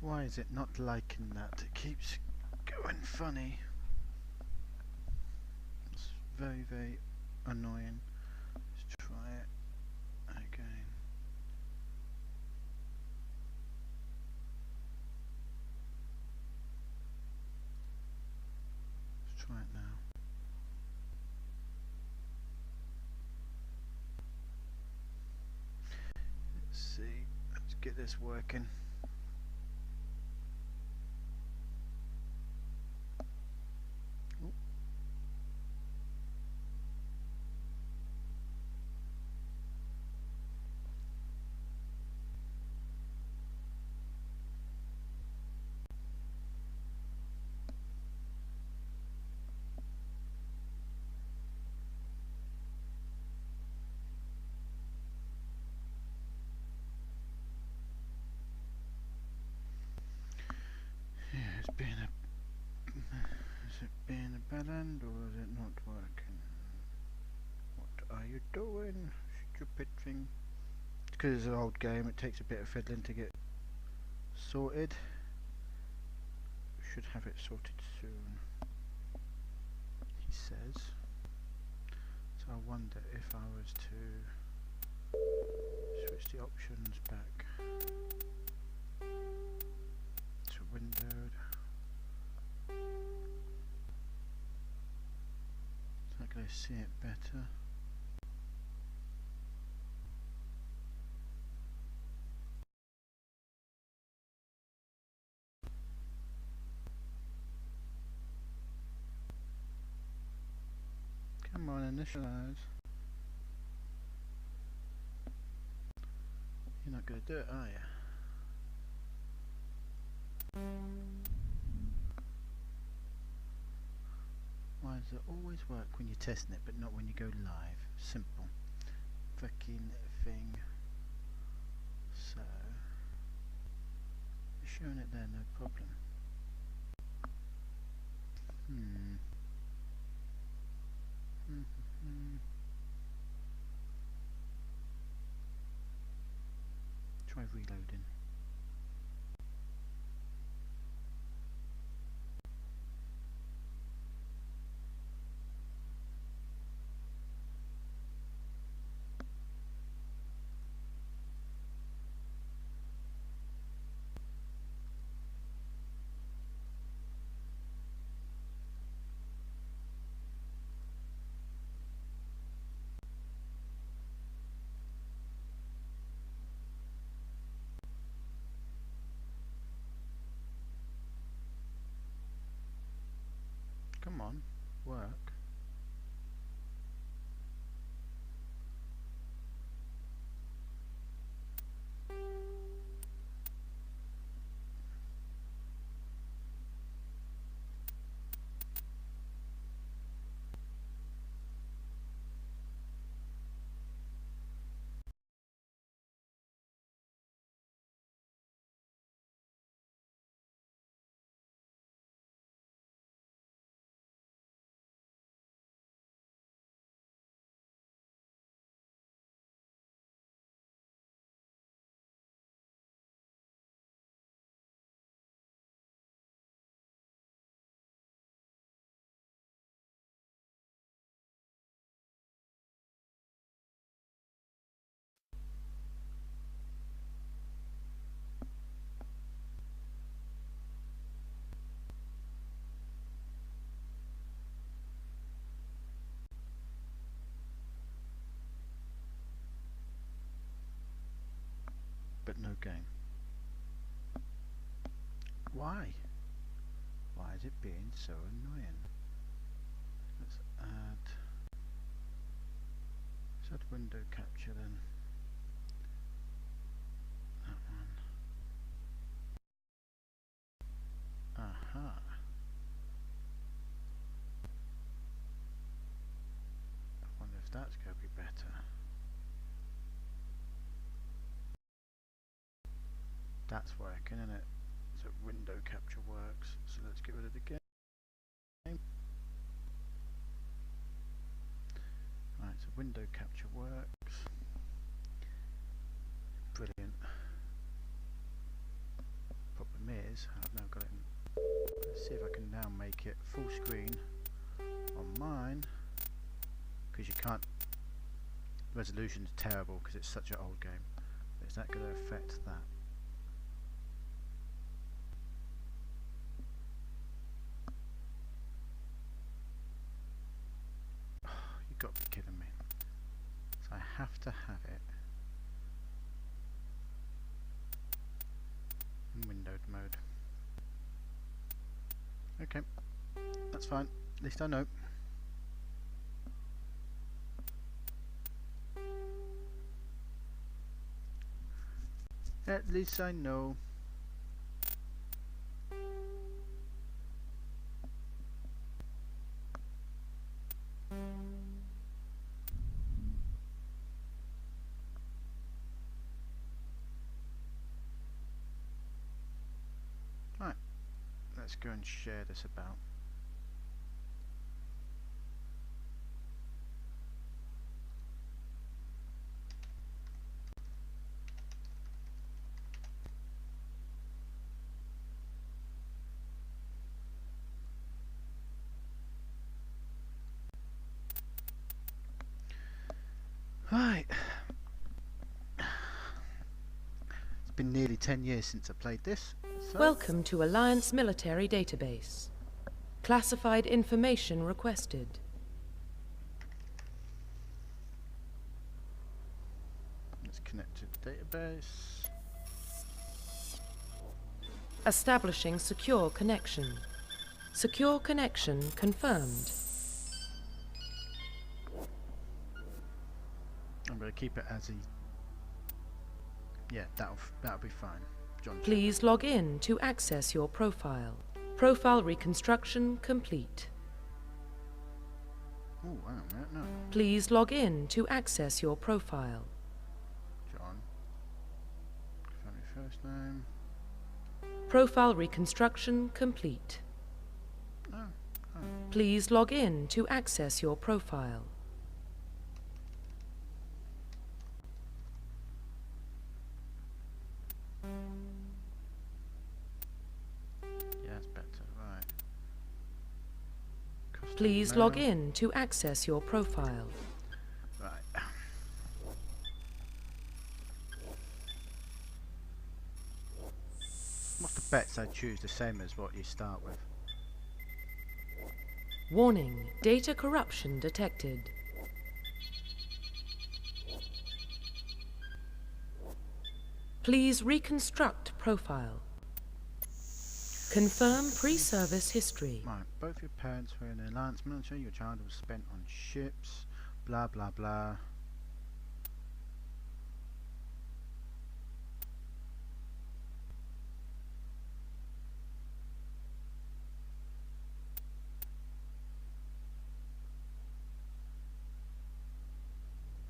Why is it not liking that? It keeps going funny. It's very, very annoying. Let's try it again. Let's try it now. Let's see. Let's get this working. Is it being a bad end or is it not working? What are you doing, stupid thing? Because it's an old game, it takes a bit of fiddling to get sorted. Should have it sorted soon, he says. So I wonder if I was to switch the options back to windowed. Is that going to see it better? Come on, initialize. You're not going to do it, are you? Why does it always work when you're testing it but not when you go live? Simple. Fucking thing. So, showing it there, no problem. Try reloading. Come on, work. But no game. Why? Why is it being so annoying? Let's add window capture then. That one. Aha. I wonder if that's going to be better. That's working, isn't it? So window capture works. So let's get rid of the game. Right, so window capture works. Brilliant. Problem Problem is, I've now got it in. Let's see if I can now make it full screen on mine, because you can't. Resolution's terrible because it's such an old game. Is that going to affect that? You've got to be kidding me. So I have to have it in windowed mode. Okay, that's fine. At least I know. At least I know. Right, let's go and share this about. Right. It's been nearly 10 years since I played this. So Welcome to Alliance Military Database. Classified information requested. let's connect to the database. Establishing secure connection. Secure connection confirmed. I'm going to keep it as yeah, that'll be fine. John. Please log in to access your profile. Profile reconstruction complete. Oh, hang on a minute, no. Please log in to access your profile. John. Family first name. Profile reconstruction complete. Oh, oh. Please log in to access your profile. Yeah, that's better, right. Custom Please mail. log in to access your profile. Right. What's the bets I choose the same as what you start with? Warning, data corruption detected. Please reconstruct profile. Confirm pre-service history. Right, both your parents were in the Alliance military, your childhood was spent on ships, blah blah blah.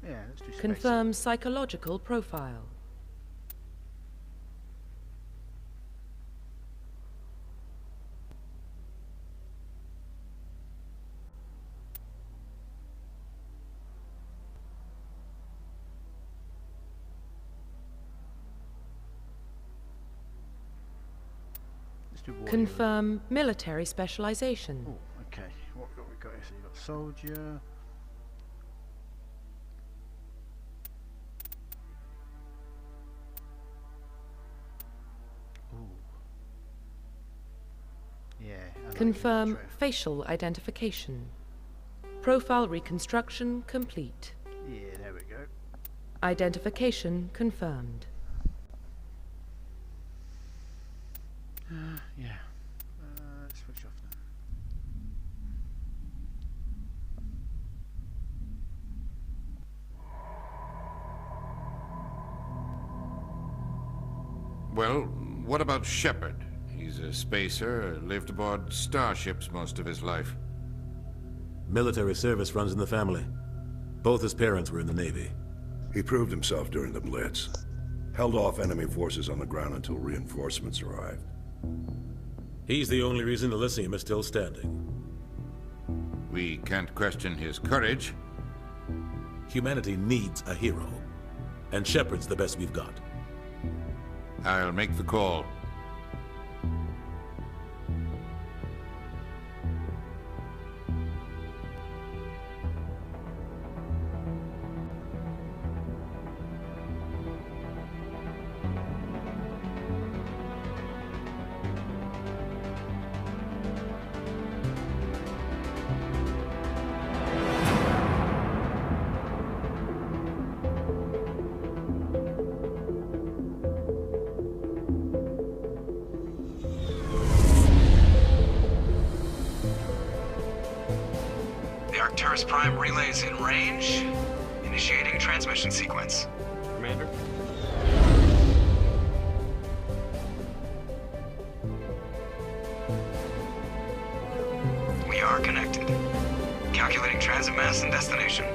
Yeah, let's do space. Confirm psychological profile. Let's do warrior. Confirm military specialization. Oh, okay. What we got here? So you got soldier. Ooh. Yeah. I like Confirm infantry. facial identification. Profile reconstruction complete. Yeah, there we go. Identification confirmed. Yeah. Let's switch off now. Well, what about Shepard? He's a spacer, lived aboard starships most of his life. Military service runs in the family. Both his parents were in the Navy. He proved himself during the Blitz. Held off enemy forces on the ground until reinforcements arrived. He's the only reason Elysium is still standing. We can't question his courage. Humanity needs a hero. And Shepard's the best we've got. I'll make the call. Cerberus Prime relays in range. Initiating transmission sequence. Commander? We are connected. Calculating transit mass and destination.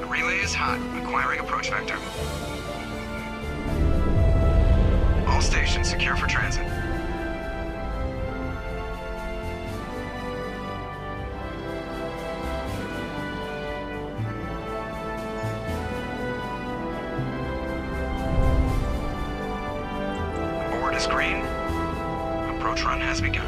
The relay is hot, acquiring approach vector. All stations secure for transit. The board is green. Approach run has begun.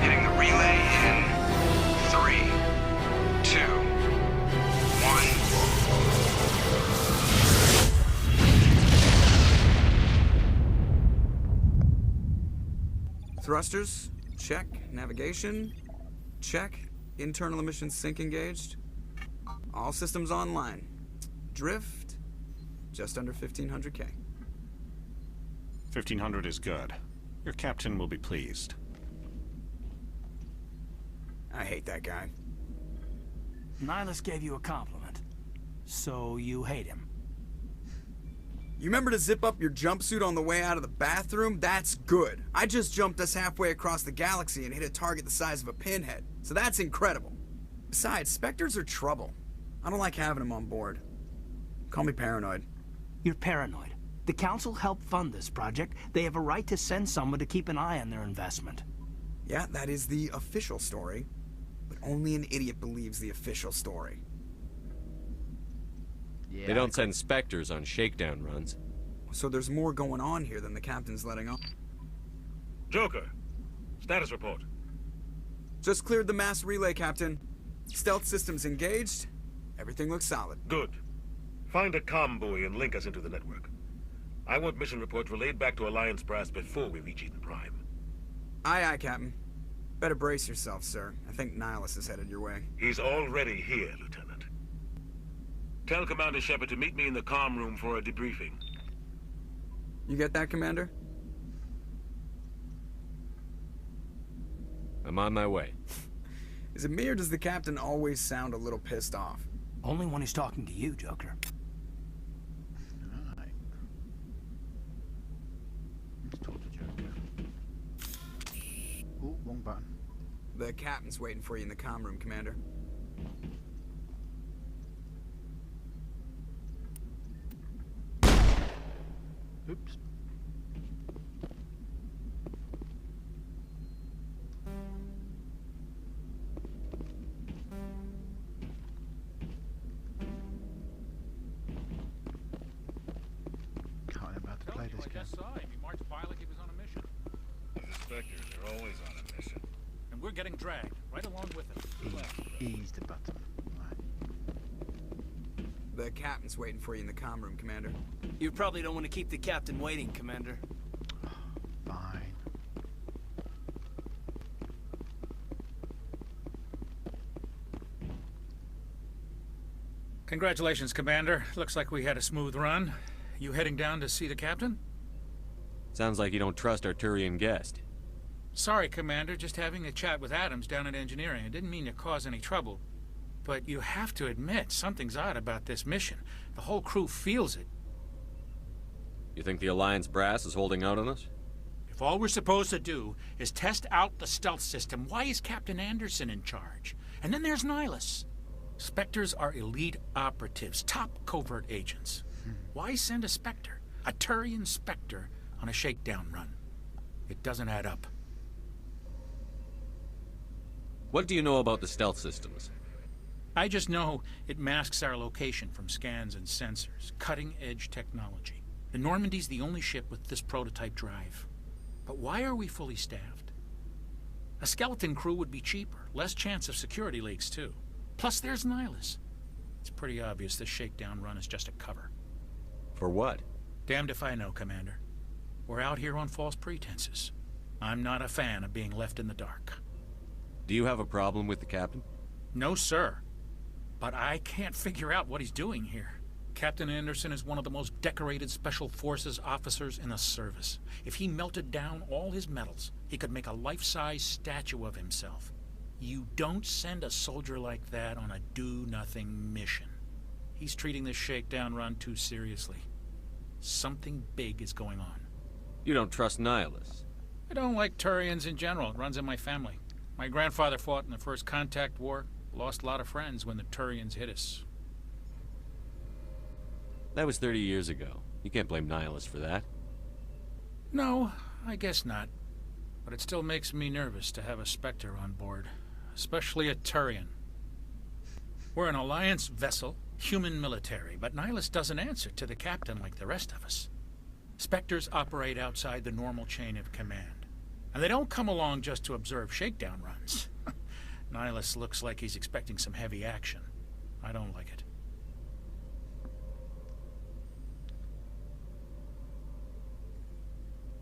Hitting the relay in 3, 2, 1. Thrusters, check. Navigation, check. Internal emissions sync engaged. All systems online. Drift, just under 1500K. 1500 is good. Your captain will be pleased. I hate that guy. Nihilus gave you a compliment. So you hate him. You remember to zip up your jumpsuit on the way out of the bathroom? That's good. I just jumped us halfway across the galaxy and hit a target the size of a pinhead. So that's incredible. Besides, Spectres are trouble. I don't like having them on board. Call me paranoid. You're paranoid. The Council helped fund this project. They have a right to send someone to keep an eye on their investment. Yeah, that is the official story. But only an idiot believes the official story. They don't send Spectres on shakedown runs. So there's more going on here than the captain's letting on. Joker, status report. Just cleared the mass relay, Captain. Stealth systems engaged. Everything looks solid. Good. Find a comm buoy and link us into the network. I want mission reports relayed back to Alliance Brass before we reach Eden Prime. Aye, aye, Captain. Better brace yourself, sir. I think Nihilus is headed your way. He's already here, Lieutenant. Tell Commander Shepard to meet me in the comm room for a debriefing. You get that, Commander? I'm on my way. Is it me or does the Captain always sound a little pissed off? Only when he's talking to you, Joker. Alright. Let's talk to Joker. Ooh, wrong button. The Captain's waiting for you in the comm room, Commander. Oops. Can't remember how to play this game. He marched by like he was on a mission. The Spectres are always on a mission. And we're getting dragged, right along with him. Ease the button. Right. The Captain's waiting for you in the comm room, Commander. You probably don't want to keep the Captain waiting, Commander. Fine. Congratulations, Commander. Looks like we had a smooth run. You heading down to see the Captain? Sounds like you don't trust our Turian guest. Sorry, Commander. Just having a chat with Adams down at Engineering. I didn't mean to cause any trouble. But you have to admit, something's odd about this mission. The whole crew feels it. You think the Alliance brass is holding out on us? If all we're supposed to do is test out the stealth system, why is Captain Anderson in charge? And then there's Nihilus. Spectres are elite operatives, top covert agents. Why send a Spectre, a Turian Spectre, on a shakedown run? It doesn't add up. What do you know about the stealth systems? I just know it masks our location from scans and sensors. Cutting-edge technology. The Normandy's the only ship with this prototype drive. But why are we fully staffed? A skeleton crew would be cheaper. Less chance of security leaks, too. Plus, there's Nihilus. It's pretty obvious this shakedown run is just a cover. For what? Damned if I know, Commander. We're out here on false pretenses. I'm not a fan of being left in the dark. Do you have a problem with the Captain? No, sir. but I can't figure out what he's doing here. Captain Anderson is one of the most decorated Special Forces officers in the service. If he melted down all his medals, he could make a life-size statue of himself. You don't send a soldier like that on a do-nothing mission. He's treating this shakedown run too seriously. Something big is going on. You don't trust Nihilus? I don't like Turians in general. It runs in my family. My grandfather fought in the First Contact War. Lost a lot of friends when the Turians hit us. That was 30 years ago. You can't blame Nihilus for that. No, I guess not. But it still makes me nervous to have a Spectre on board. Especially a Turian. We're an Alliance vessel, human military, but Nihilus doesn't answer to the captain like the rest of us. Spectres operate outside the normal chain of command. And they don't come along just to observe shakedown runs. Nihilus looks like he's expecting some heavy action. I don't like it.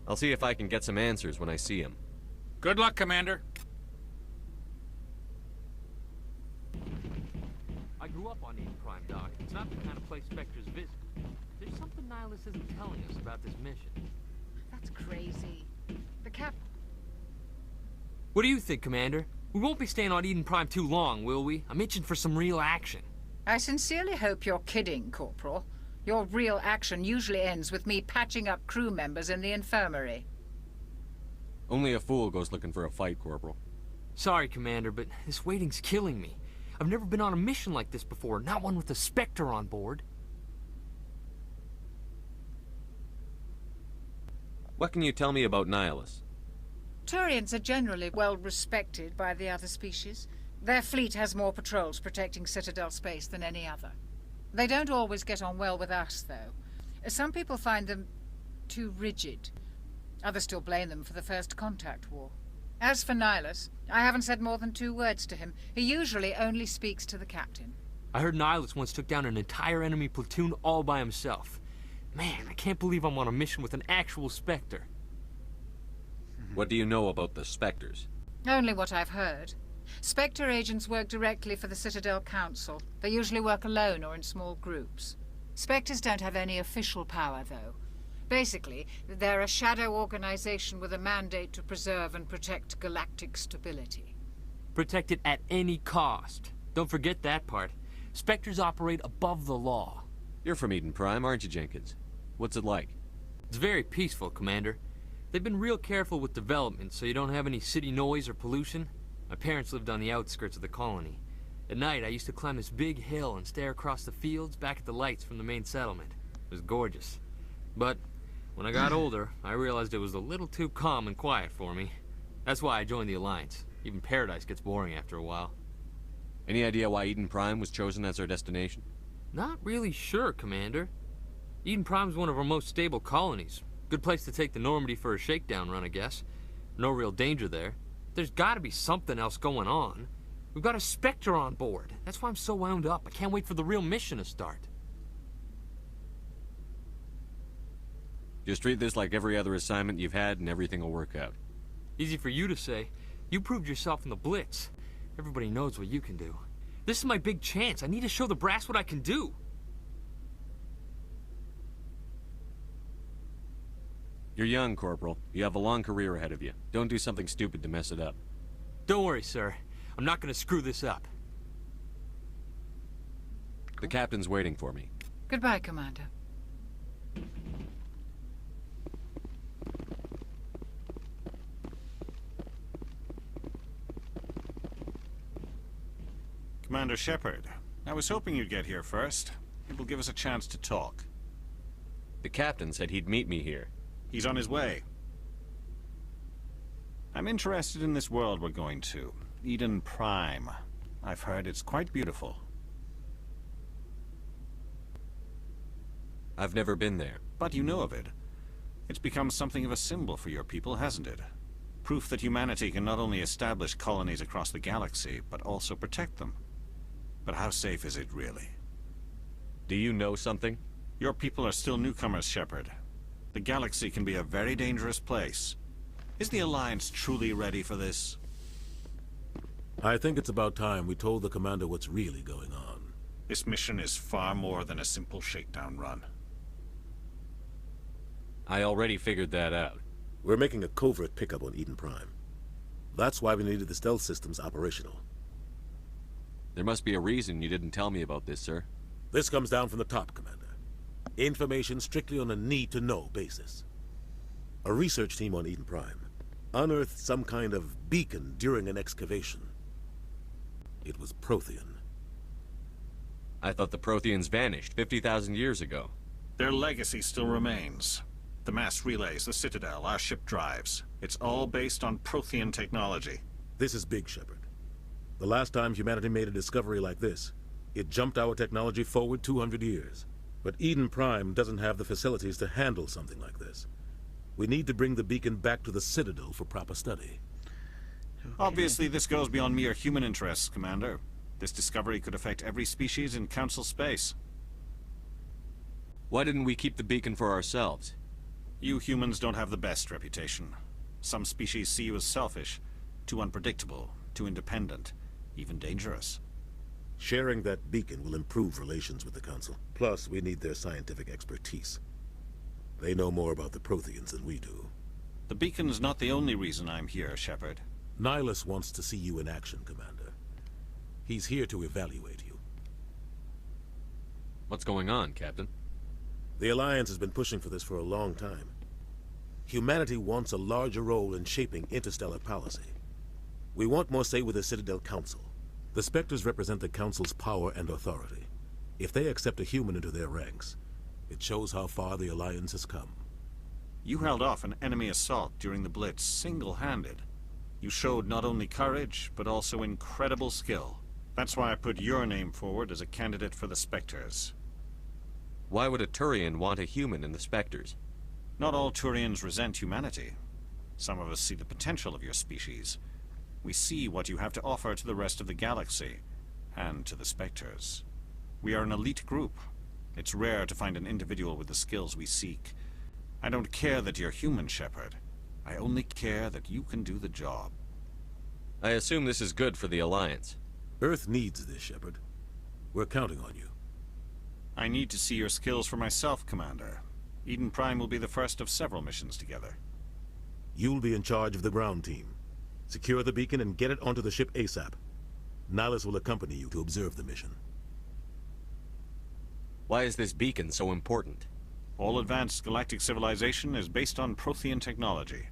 I'll see if I can get some answers when I see him. Good luck, Commander. I grew up on Eden Prime, Doc. It's not the kind of place Spectres visit. There's something Nihilus isn't telling us about this mission. That's crazy. The cap... What do you think, Commander? We won't be staying on Eden Prime too long, will we? I'm itching for some real action. I sincerely hope you're kidding, Corporal. Your real action usually ends with me patching up crew members in the infirmary. Only a fool goes looking for a fight, Corporal. Sorry, Commander, but this waiting's killing me. I've never been on a mission like this before, not one with a Spectre on board. What can you tell me about Nihilus? Turians are generally well respected by the other species. Their fleet has more patrols protecting Citadel space than any other. They don't always get on well with us, though. Some people find them too rigid. Others still blame them for the First Contact War. As for Nihilus, I haven't said more than 2 words to him. He usually only speaks to the captain. I heard Nihilus once took down an entire enemy platoon all by himself. Man, I can't believe I'm on a mission with an actual Spectre. What do you know about the Spectres? Only what I've heard. Spectre agents work directly for the Citadel Council. They usually work alone or in small groups. Spectres don't have any official power, though. Basically, they're a shadow organization with a mandate to preserve and protect galactic stability. Protect it at any cost. Don't forget that part. Spectres operate above the law. You're from Eden Prime, aren't you, Jenkins? What's it like? It's very peaceful, Commander. They've been real careful with development, so you don't have any city noise or pollution. My parents lived on the outskirts of the colony. At night, I used to climb this big hill and stare across the fields back at the lights from the main settlement. It was gorgeous. But when I got older, I realized it was a little too calm and quiet for me. That's why I joined the Alliance. Even Paradise gets boring after a while. Any idea why Eden Prime was chosen as our destination? Not really sure, Commander. Eden Prime's one of our most stable colonies. Good place to take the Normandy for a shakedown run, I guess. No real danger there. There's gotta be something else going on. We've got a Spectre on board. That's why I'm so wound up. I can't wait for the real mission to start. Just treat this like every other assignment you've had and everything will work out. Easy for you to say. You proved yourself in the Blitz. Everybody knows what you can do. This is my big chance. I need to show the brass what I can do. You're young, Corporal. You have a long career ahead of you. Don't do something stupid to mess it up. Don't worry, sir. I'm not gonna screw this up. The captain's waiting for me. Goodbye, Commander. Commander Shepard, I was hoping you'd get here first. It will give us a chance to talk. The captain said he'd meet me here. He's on his way. I'm interested in this world we're going to. Eden Prime. I've heard it's quite beautiful. I've never been there. But you know of it. It's become something of a symbol for your people, hasn't it? Proof that humanity can not only establish colonies across the galaxy, but also protect them. But how safe is it, really? Do you know something? Your people are still newcomers, Shepard. The galaxy can be a very dangerous place. Is the Alliance truly ready for this? I think it's about time we told the commander what's really going on. This mission is far more than a simple shakedown run. I already figured that out. We're making a covert pickup on Eden Prime. That's why we needed the stealth systems operational. There must be a reason you didn't tell me about this, sir. This comes down from the top, Commander. Information strictly on a need-to-know basis. A research team on Eden Prime unearthed some kind of beacon during an excavation. It was Prothean. I thought the Protheans vanished 50,000 years ago. Their legacy still remains. The mass relays, the Citadel, our ship drives. It's all based on Prothean technology. This is big, Shepard. The last time humanity made a discovery like this, it jumped our technology forward 200 years. But Eden Prime doesn't have the facilities to handle something like this. We need to bring the beacon back to the Citadel for proper study. Obviously, this goes beyond mere human interests, Commander. This discovery could affect every species in Council space. Why didn't we keep the beacon for ourselves? You humans don't have the best reputation. Some species see you as selfish, too unpredictable, too independent, even dangerous. Sharing that beacon will improve relations with the Council. Plus, we need their scientific expertise. They know more about the Protheans than we do. The beacon's not the only reason I'm here, Shepard. Nihilus wants to see you in action, Commander. He's here to evaluate you. What's going on, Captain? The Alliance has been pushing for this for a long time. Humanity wants a larger role in shaping interstellar policy. We want more say with the Citadel Council. The Spectres represent the Council's power and authority. If they accept a human into their ranks, it shows how far the Alliance has come. You held off an enemy assault during the Blitz single-handed. You showed not only courage, but also incredible skill. That's why I put your name forward as a candidate for the Spectres. Why would a Turian want a human in the Spectres? Not all Turians resent humanity. Some of us see the potential of your species. We see what you have to offer to the rest of the galaxy, and to the Spectres. We are an elite group. It's rare to find an individual with the skills we seek. I don't care that you're human, Shepard. I only care that you can do the job. I assume this is good for the Alliance. Earth needs this, Shepard. We're counting on you. I need to see your skills for myself, Commander. Eden Prime will be the first of several missions together. You'll be in charge of the ground team. Secure the beacon and get it onto the ship ASAP. Nihilus will accompany you to observe the mission. Why is this beacon so important? All advanced galactic civilization is based on Prothean technology.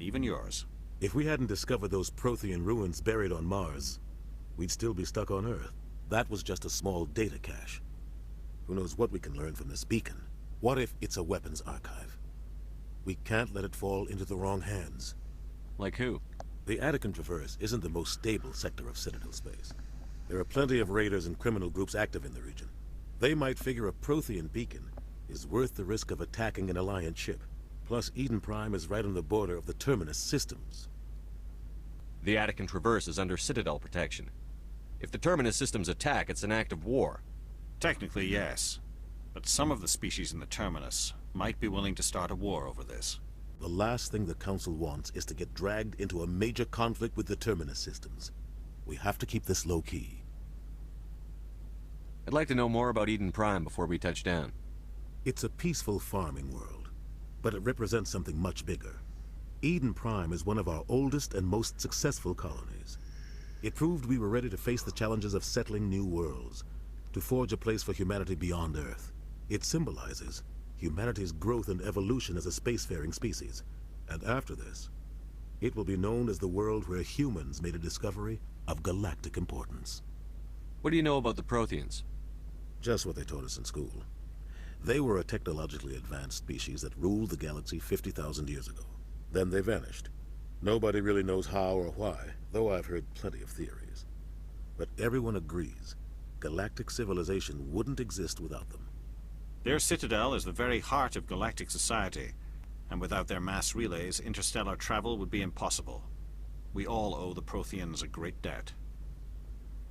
Even yours. If we hadn't discovered those Prothean ruins buried on Mars, we'd still be stuck on Earth. That was just a small data cache. Who knows what we can learn from this beacon? What if it's a weapons archive? We can't let it fall into the wrong hands. Like who? The Attican Traverse isn't the most stable sector of Citadel space. There are plenty of raiders and criminal groups active in the region. They might figure a Prothean beacon is worth the risk of attacking an Alliance ship. Plus, Eden Prime is right on the border of the Terminus systems. The Attican Traverse is under Citadel protection. If the Terminus systems attack, it's an act of war. Technically, yes. But some of the species in the Terminus might be willing to start a war over this. The last thing the Council wants is to get dragged into a major conflict with the Terminus systems. We have to keep this low-key. I'd like to know more about Eden Prime before we touch down. It's a peaceful farming world, but it represents something much bigger. Eden Prime is one of our oldest and most successful colonies. It proved we were ready to face the challenges of settling new worlds, to forge a place for humanity beyond Earth. It symbolizes humanity's growth and evolution as a spacefaring species. And after this, it will be known as the world where humans made a discovery of galactic importance. What do you know about the Protheans? Just what they taught us in school. They were a technologically advanced species that ruled the galaxy 50,000 years ago. Then they vanished. Nobody really knows how or why, though I've heard plenty of theories. But everyone agrees, galactic civilization wouldn't exist without them. Their citadel is the very heart of galactic society, and without their mass relays, interstellar travel would be impossible. We all owe the Protheans a great debt.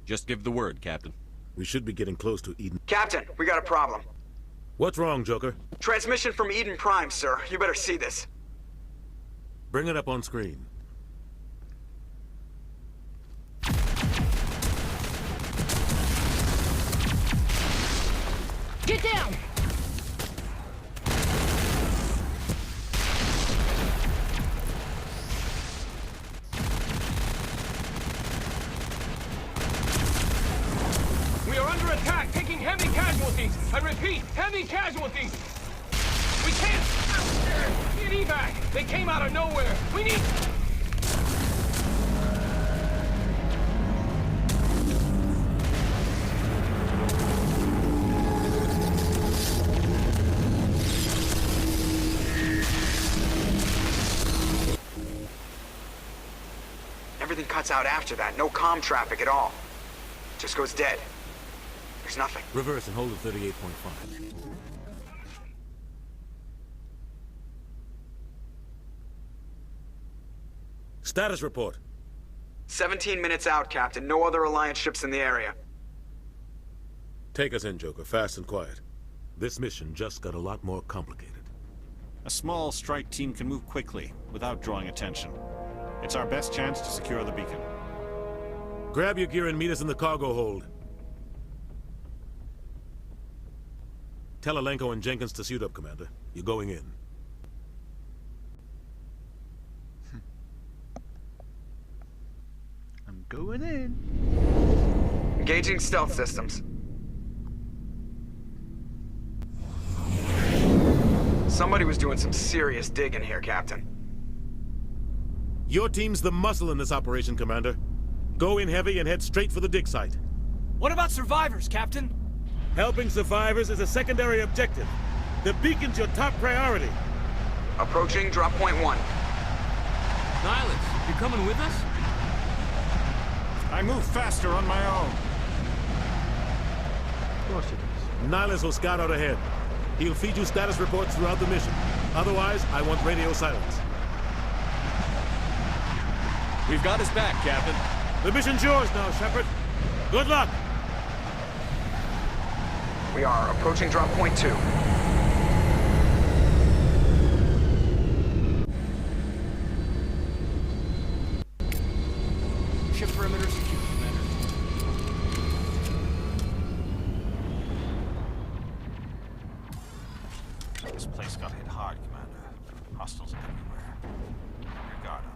Just give the word, Captain. We should be getting close to Eden. Captain, we got a problem. What's wrong, Joker? Transmission from Eden Prime, sir. You better see this. Bring it up on screen. Get down! We are under attack, taking heavy casualties. I repeat, heavy casualties. We can't get evac. They came out of nowhere. We need... Everything cuts out after that. No comm traffic at all. Just goes dead. There's nothing. Reverse and hold at 38.5. Status report. 17 minutes out, Captain. No other Alliance ships in the area. Take us in, Joker. Fast and quiet. This mission just got a lot more complicated. A small strike team can move quickly, without drawing attention. It's our best chance to secure the beacon. Grab your gear and meet us in the cargo hold. Tell Alenko and Jenkins to suit up, Commander. You're going in. I'm going in. Engaging stealth systems. Somebody was doing some serious digging here, Captain. Your team's the muscle in this operation, Commander. Go in heavy and head straight for the dig site. What about survivors, Captain? Helping survivors is a secondary objective. The beacon's your top priority. Approaching drop point 1. Nihilus, you coming with us? I move faster on my own. Of course it is. Nihilus will scout out ahead. He'll feed you status reports throughout the mission. Otherwise, I want radio silence. We've got his back, Captain. The mission's yours now, Shepard. Good luck! We are approaching drop point 2. Ship perimeter secure, Commander. This place got hit hard, Commander. Hostiles everywhere. Keep your guard up.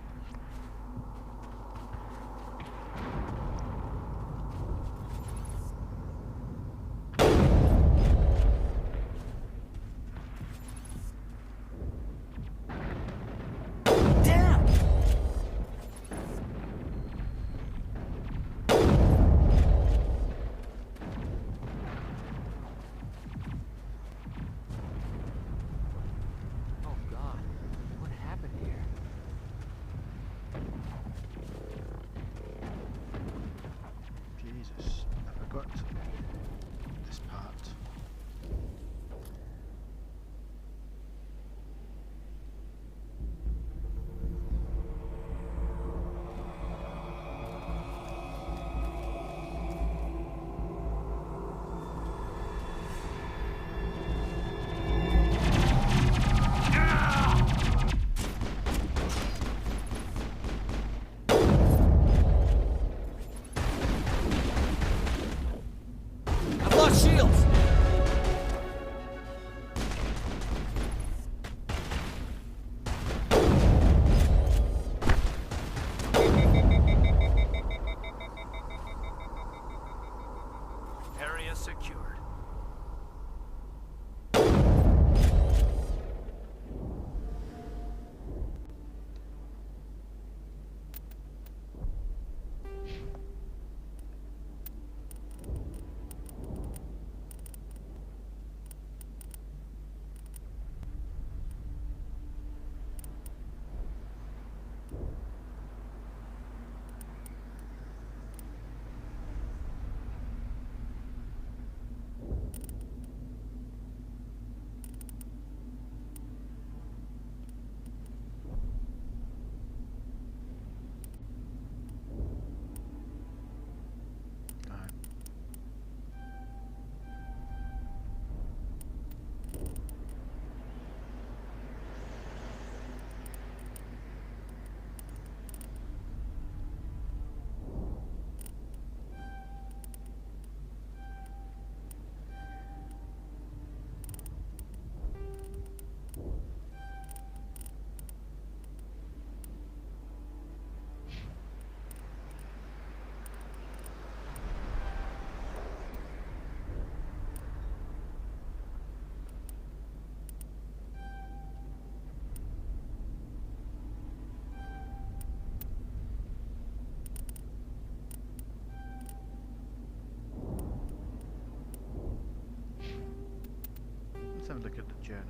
Let's have a look at the journal.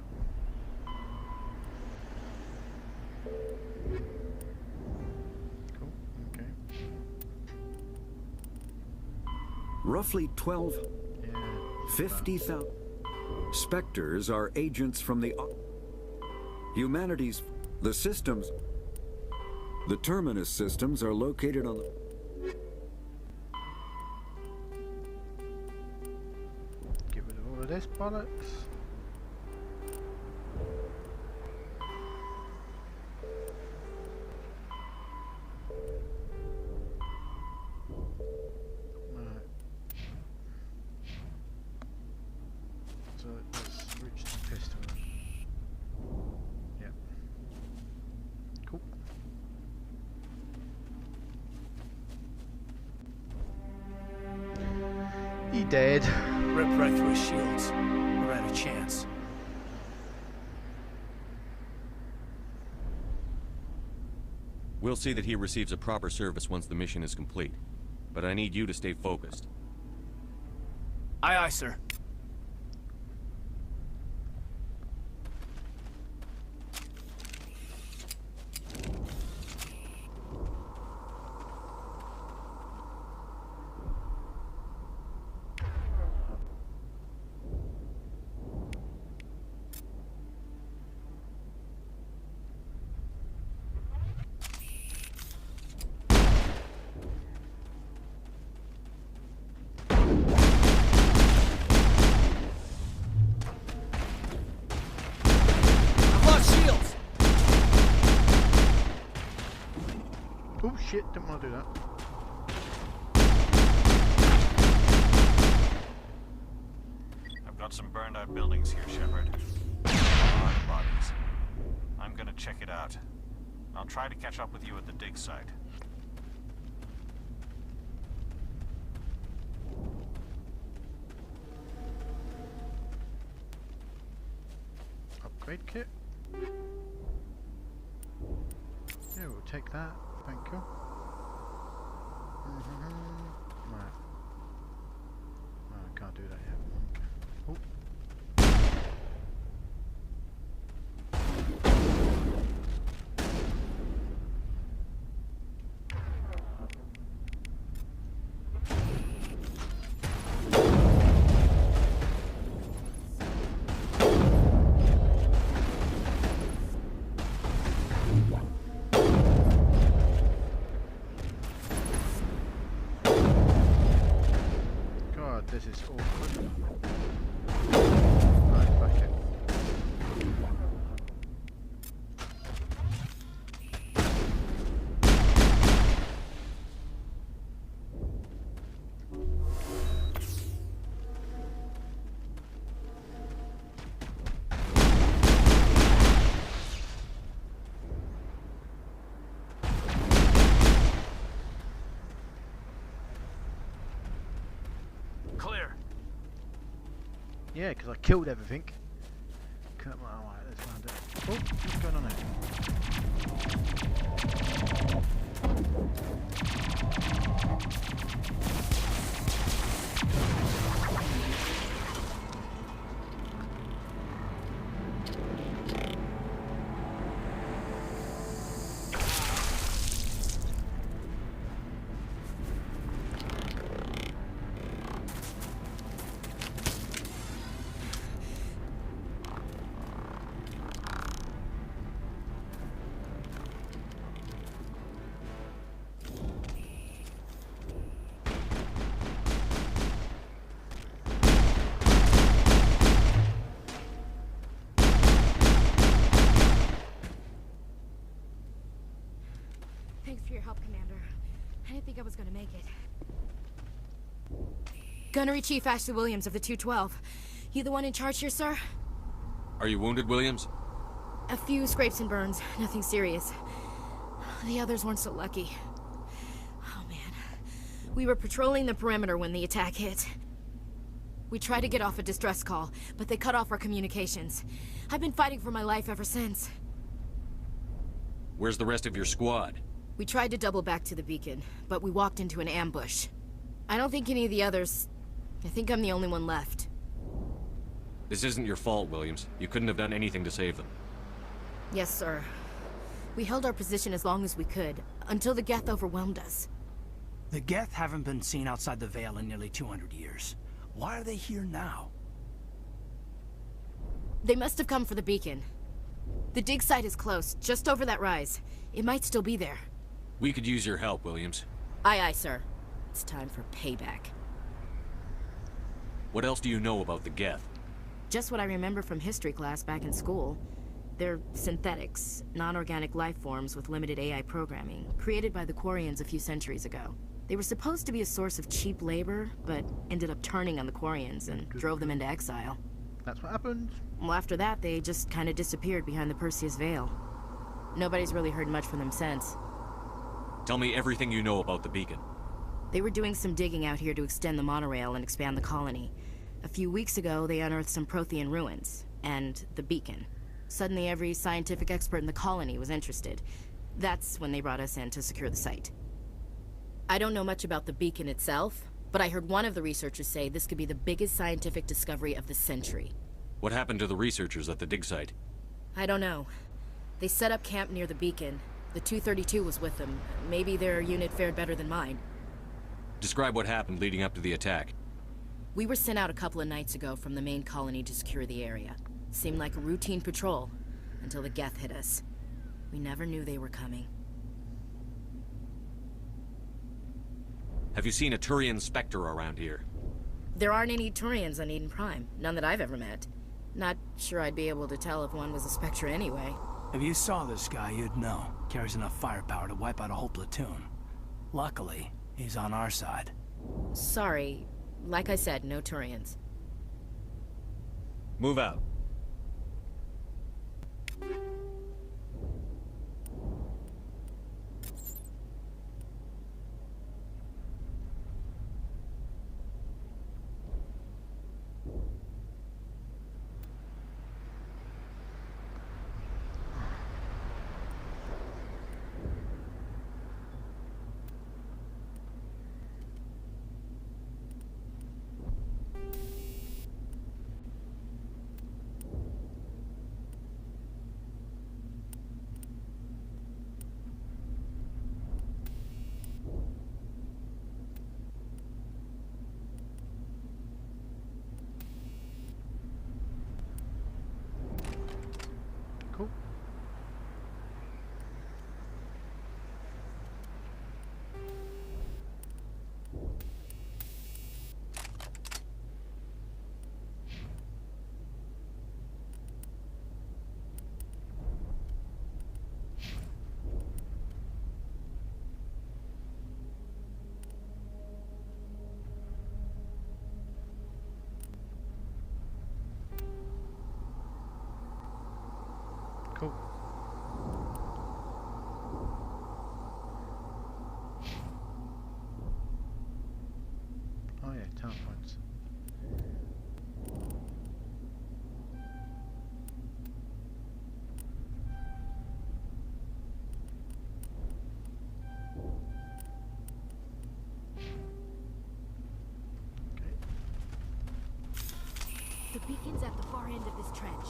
Cool, okay. Roughly 50,000 Spectres are agents from the humanities. The systems, the Terminus systems, are located on the... Get rid of all of this bollocks. So let's switch to pistol. Yep. Cool. He dead. Rip right through his shields. Never had a chance. We'll see that he receives a proper service once the mission is complete. But I need you to stay focused. Aye, aye, sir. Oh shit, didn't want to do that. I've got some burned out buildings here, Shepard. A lot of bodies. I'm gonna check it out. I'll try to catch up with you at the dig site. Upgrade kit. Yeah, we'll take that. Thank you. Right. Oh, I can't do that yet. Okay. Oh. This is awkward. Right, back in. Clear. Yeah, because I killed everything. Come on, alright, let's find it. Oh, what's going on there? Thanks for your help, Commander. I didn't think I was gonna make it. Gunnery Chief Ashley Williams of the 212. You the one in charge here, sir? Are you wounded, Williams? A few scrapes and burns, nothing serious. The others weren't so lucky. Oh man. We were patrolling the perimeter when the attack hit. We tried to get off a distress call, but they cut off our communications. I've been fighting for my life ever since. Where's the rest of your squad? We tried to double back to the beacon, but we walked into an ambush. I don't think any of the others... I think I'm the only one left. This isn't your fault, Williams. You couldn't have done anything to save them. Yes, sir. We held our position as long as we could, until the Geth overwhelmed us. The Geth haven't been seen outside the Veil in nearly 200 years. Why are they here now? They must have come for the beacon. The dig site is close, just over that rise. It might still be there. We could use your help, Williams. Aye, aye, sir. It's time for payback. What else do you know about the Geth? Just what I remember from history class back in school. They're synthetics, non-organic life forms with limited AI programming, created by the Quarians a few centuries ago. They were supposed to be a source of cheap labor, but ended up turning on the Quarians and drove them into exile. That's what happened. Well, after that, they just kind of disappeared behind the Perseus Veil. Nobody's really heard much from them since. Tell me everything you know about the beacon. They were doing some digging out here to extend the monorail and expand the colony. A few weeks ago, they unearthed some Prothean ruins, and the beacon. Suddenly, every scientific expert in the colony was interested. That's when they brought us in to secure the site. I don't know much about the beacon itself, but I heard one of the researchers say this could be the biggest scientific discovery of the century. What happened to the researchers at the dig site? I don't know. They set up camp near the beacon. The 232 was with them. Maybe their unit fared better than mine. Describe what happened leading up to the attack. We were sent out a couple of nights ago from the main colony to secure the area. Seemed like a routine patrol, until the Geth hit us. We never knew they were coming. Have you seen a Turian Spectre around here? There aren't any Turians on Eden Prime. None that I've ever met. Not sure I'd be able to tell if one was a Spectre anyway. If you saw this guy, you'd know. Carries enough firepower to wipe out a whole platoon. Luckily, he's on our side. Sorry. Like I said, no Turians. Move out. Cool. Cool. Oh yeah, town points. The beacon's at the far end of this trench.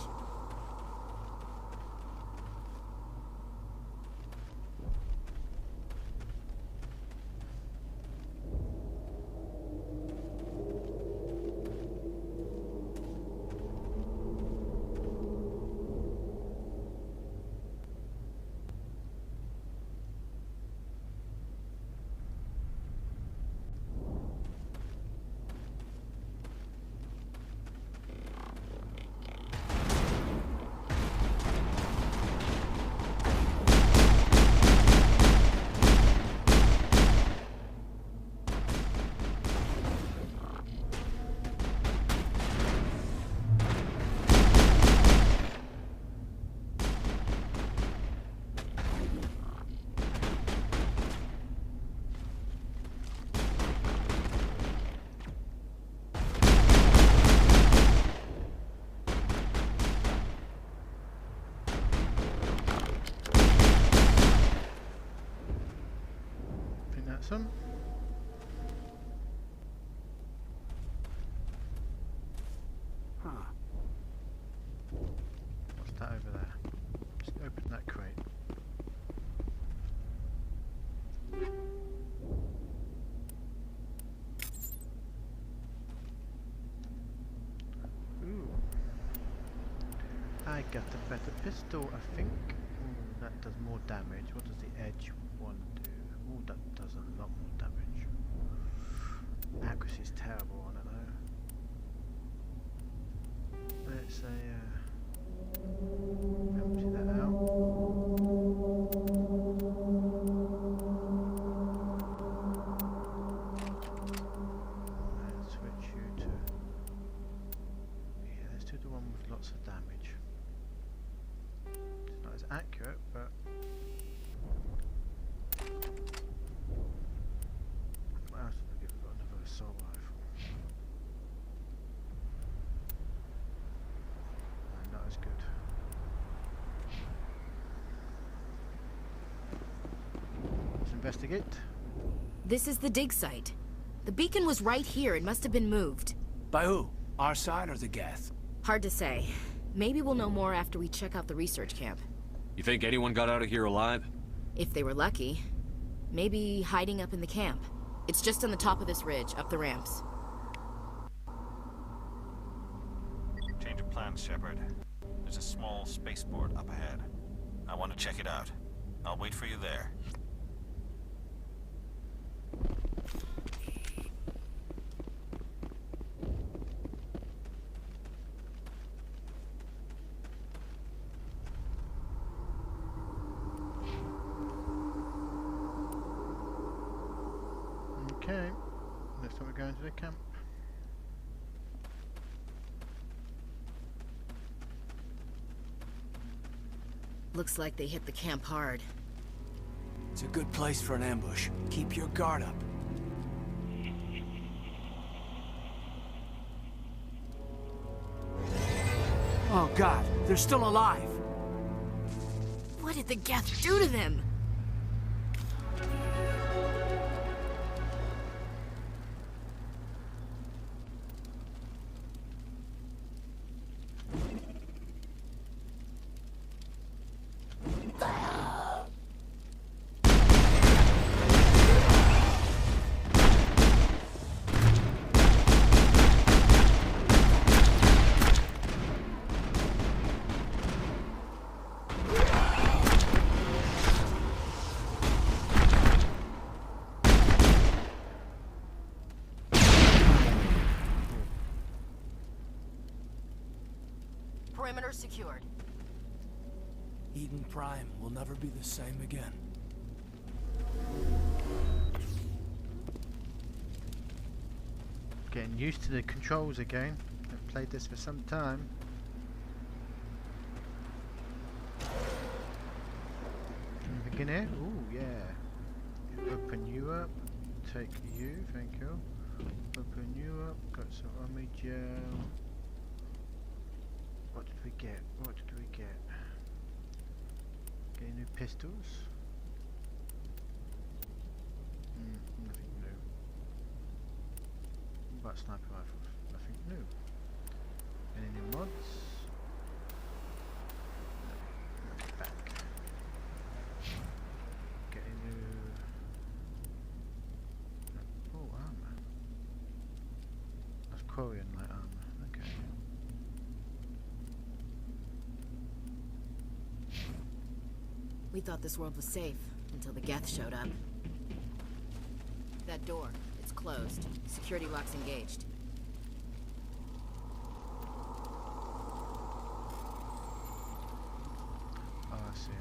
Some. Huh. I got a better pistol, I think. Ooh, that does more damage. What does the edge one do? Ooh, that does a lot more damage. Accuracy is terrible on it though. Let's say, empty that out. And switch you to... Yeah, let's do the one with lots of damage. It's not as accurate, but... What else did we give? We've got another assault rifle. Not as good. Let's investigate. This is the dig site. The beacon was right here. It must have been moved. By who? Our side or the Geth? Hard to say. Maybe we'll know more after we check out the research camp. You think anyone got out of here alive? If they were lucky. Maybe hiding up in the camp. It's just on the top of this ridge, up the ramps. Change of plans, Shepard. There's a small spaceport up ahead. I want to check it out. I'll wait for you there. Okay, looks like we're going to the camp. Looks like they hit the camp hard. It's a good place for an ambush. Keep your guard up. Oh God, they're still alive. What did the Geth do to them? Perimeter secured. Eden Prime will never be the same again. Getting used to the controls again. I've played this for some time. Anything in here? Ooh, yeah. Open you up. Take you, thank you. Open you up. Got some army gel. What did we get? What did we get? Getting new pistols? Nothing new. What about sniper rifles? Nothing new. Any new mods? No. Back. Getting new... Oh, armor. That's Quarian light armor. Okay. We thought this world was safe until the Geth showed up. That door, it's closed. Security lock's engaged. Oh, I see,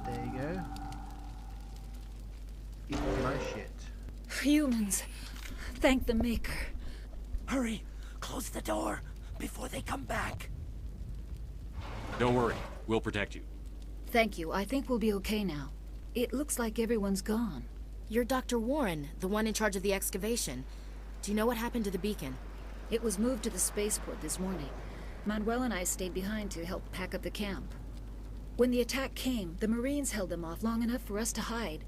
There you go. Eat my shit. Humans. Thank the Maker. Hurry! Close the door before they come back. Don't worry. We'll protect you. Thank you. I think we'll be okay now. It looks like everyone's gone. You're Dr. Warren, the one in charge of the excavation. Do you know what happened to the beacon? It was moved to the spaceport this morning. Manuel and I stayed behind to help pack up the camp. When the attack came, the Marines held them off long enough for us to hide.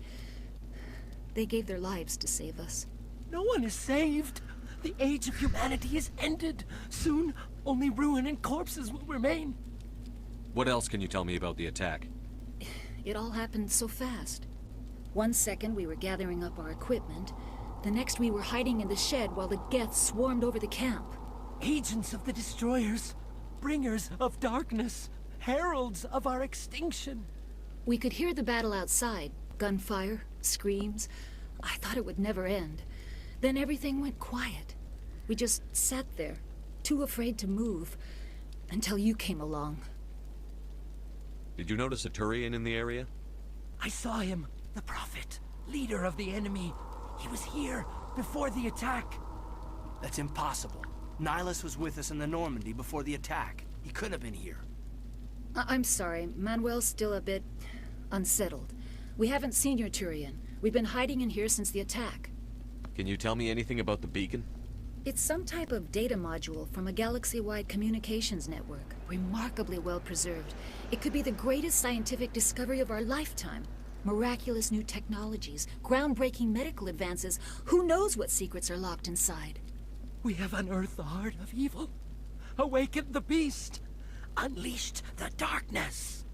They gave their lives to save us. No one is saved. The age of humanity is ended. Soon, only ruin and corpses will remain. What else can you tell me about the attack? It all happened so fast. 1 second we were gathering up our equipment. The next we were hiding in the shed while the Geth swarmed over the camp. Agents of the Destroyers, bringers of darkness, heralds of our extinction. We could hear the battle outside. Gunfire, screams. I thought it would never end. Then everything went quiet. We just sat there, too afraid to move, until you came along. Did you notice a Turian in the area? I saw him, the Prophet, leader of the enemy. He was here before the attack. That's impossible. Nihilus was with us in the Normandy before the attack. He couldn't have been here. I'm sorry, Manuel's still a bit unsettled. We haven't seen your Turian. We've been hiding in here since the attack. Can you tell me anything about the beacon? It's some type of data module from a galaxy-wide communications network. Remarkably well preserved. It could be the greatest scientific discovery of our lifetime. Miraculous new technologies, groundbreaking medical advances. Who knows what secrets are locked inside? We have unearthed the heart of evil, awakened the beast, unleashed the darkness.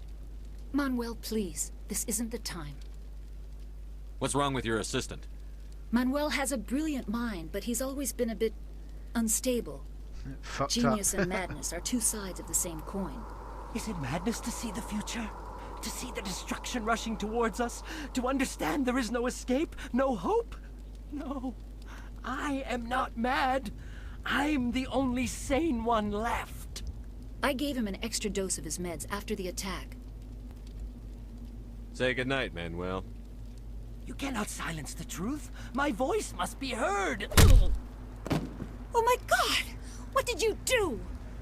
Manuel, please. This isn't the time. What's wrong with your assistant? Manuel has a brilliant mind, but he's always been a bit unstable. Genius and madness are two sides of the same coin. Is it madness to see the future? To see the destruction rushing towards us? To understand there is no escape? No hope? No. I am not mad. I'm the only sane one left. I gave him an extra dose of his meds after the attack. Say goodnight, Manuel. You cannot silence the truth. My voice must be heard. Oh my God! What did you do?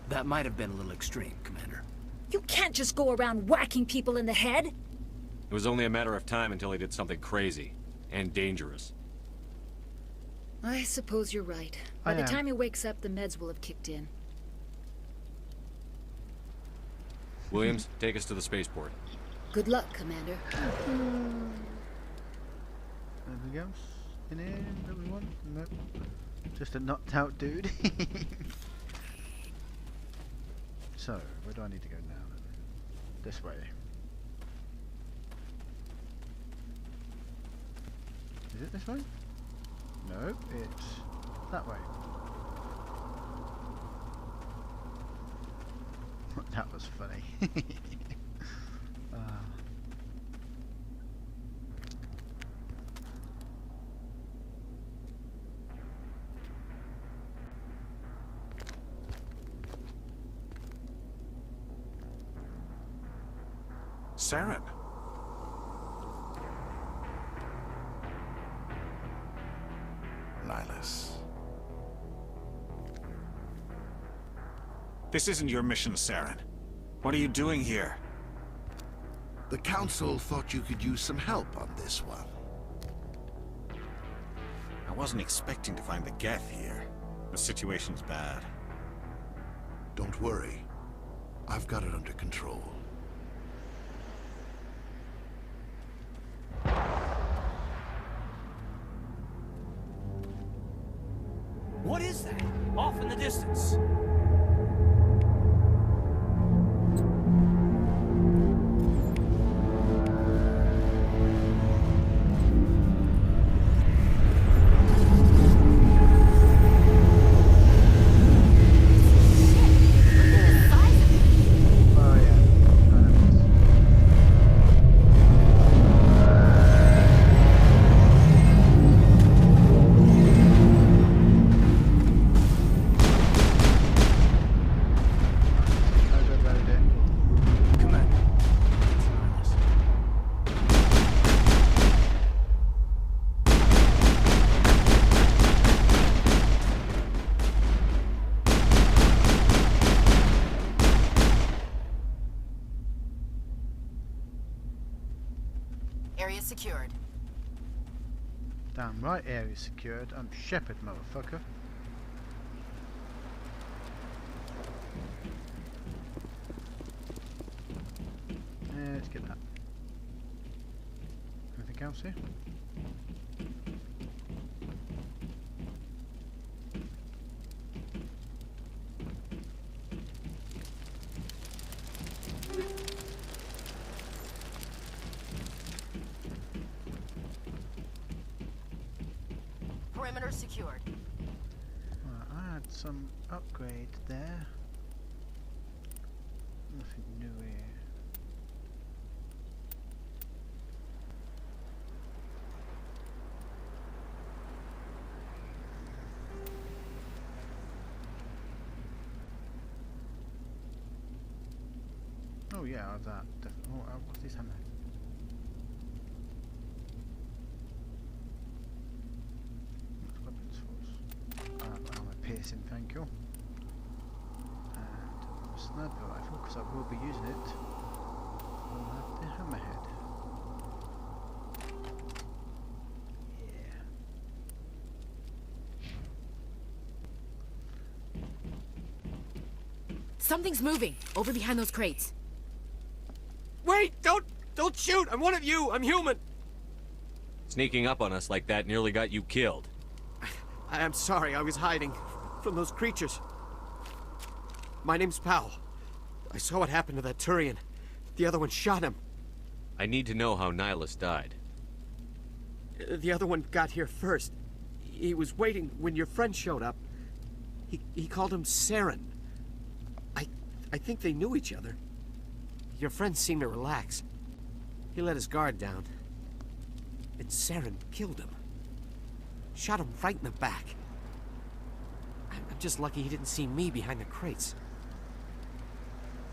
That might have been a little extreme, Commander. You can't just go around whacking people in the head. It was only a matter of time until he did something crazy and dangerous. I suppose you're right. By the time he wakes up, the meds will have kicked in. Williams, take us to the spaceport. Good luck, Commander. Anything else in here that we want? Nope. Just a knocked out dude. So, where do I need to go now then? This way. Is it this way? No, it's that way. That was funny. Saren. Nihilus. This isn't your mission, Saren. What are you doing here? The Council thought you could use some help on this one. I wasn't expecting to find the Geth here. The situation's bad. Don't worry. I've got it under control. What is that? Off in the distance. Area secured. Damn right, area secured. I'm Shepard, motherfucker. Yeah, let's get that. Anything else here? perimeter secured. I had some upgrades there. Nothing new here. Oh yeah, I have that. Oh, what's this hammer? Weapons force. Armor piercing, thank you. And a sniper rifle, because I will be using it. We'll have the hammerhead. Something's moving over behind those crates. Wait! Don't shoot! I'm one of you! I'm human! Sneaking up on us like that nearly got you killed. I'm sorry, I was hiding from those creatures. My name's Powell. I saw what happened to that Turian. The other one shot him. I need to know how Nihilus died. The other one got here first. He was waiting when your friend showed up. He called him Saren. I think they knew each other. Your friend seemed to relax. He let his guard down. And Saren killed him. Shot him right in the back. I'm just lucky he didn't see me behind the crates.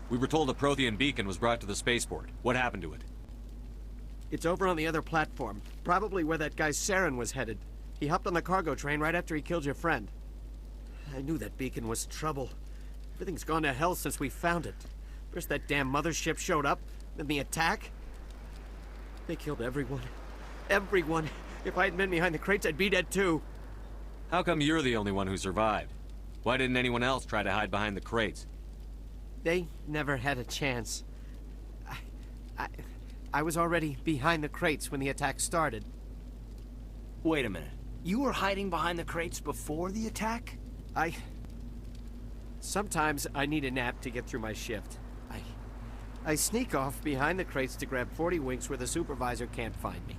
We were told a Prothean beacon was brought to the spaceport. What happened to it? It's over on the other platform. Probably where that guy Saren was headed. He hopped on the cargo train right after he killed your friend. I knew that beacon was trouble. Everything's gone to hell since we found it. First that damn mothership showed up, then the attack. They killed everyone. Everyone. If I had been behind the crates, I'd be dead too. How come you're the only one who survived? Why didn't anyone else try to hide behind the crates? They never had a chance. I was already behind the crates when the attack started. Wait a minute. You were hiding behind the crates before the attack? Sometimes I need a nap to get through my shift. I sneak off behind the crates to grab 40 winks where the supervisor can't find me.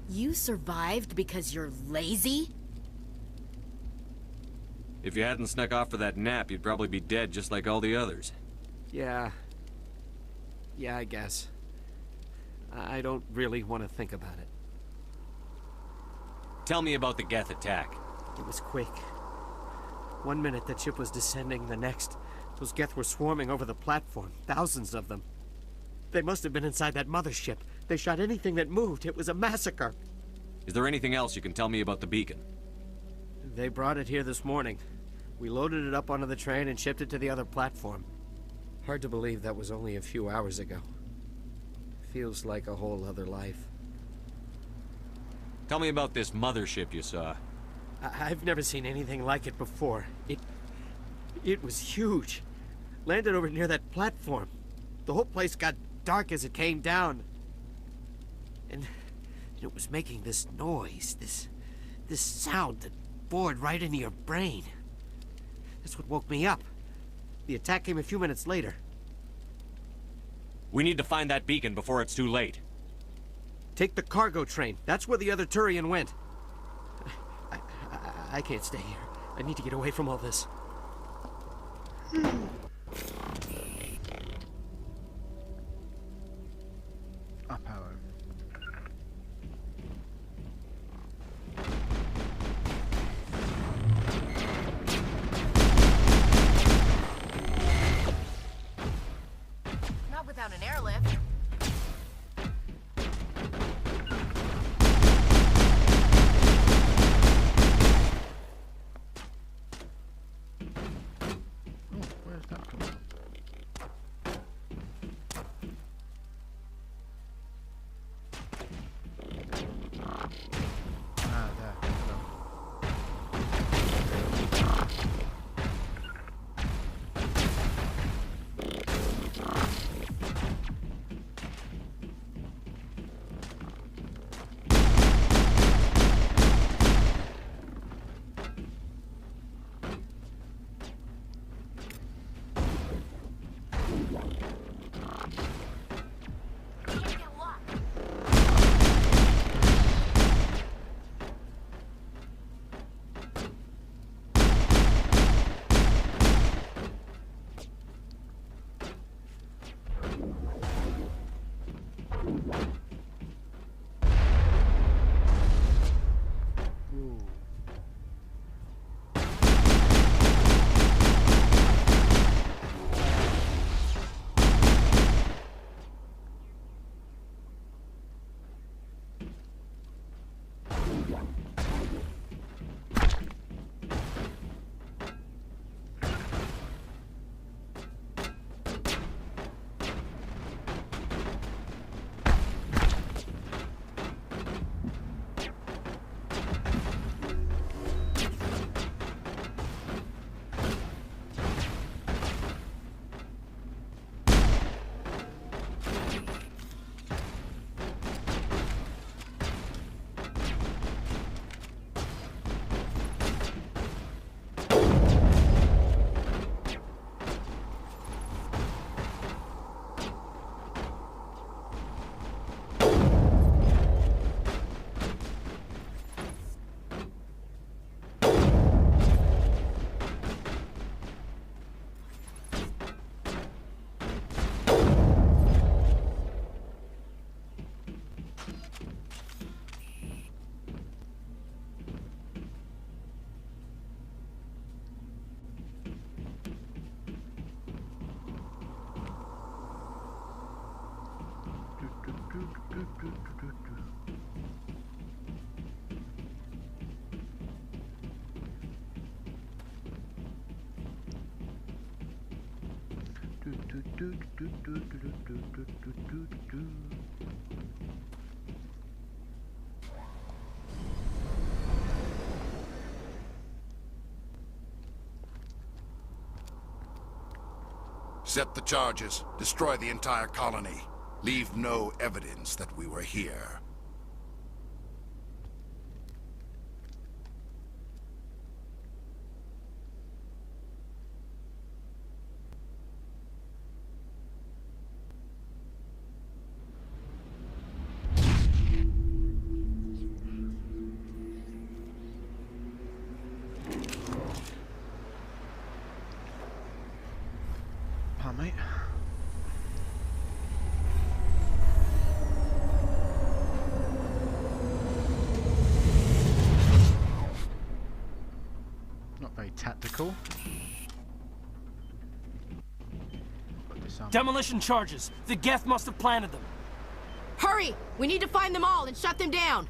You survived because you're lazy? If you hadn't snuck off for that nap, you'd probably be dead just like all the others. Yeah, I guess. I don't really want to think about it. Tell me about the Geth attack. It was quick. 1 minute the ship was descending, the next, those Geth were swarming over the platform. Thousands of them. They must have been inside that mothership. They shot anything that moved. It was a massacre. Is there anything else you can tell me about the beacon? They brought it here this morning. We loaded it up onto the train and shipped it to the other platform. Hard to believe that was only a few hours ago. Feels like a whole other life. Tell me about this mothership you saw. I've never seen anything like it before. It was huge. Landed over near that platform. The whole place got dark as it came down. And it was making this noise, this sound that bored right into your brain. That's what woke me up. The attack came a few minutes later. We need to find that beacon before it's too late. Take the cargo train. That's where the other Turian went. I can't stay here. I need to get away from all this. Up arrow. Not without an airlift. Oh, where's that Set the charges. Destroy the entire colony. Leave no evidence that we were here. Pardon, mate. Not very tactical. Demolition charges. The Geth must have planted them. Hurry! We need to find them all and shut them down!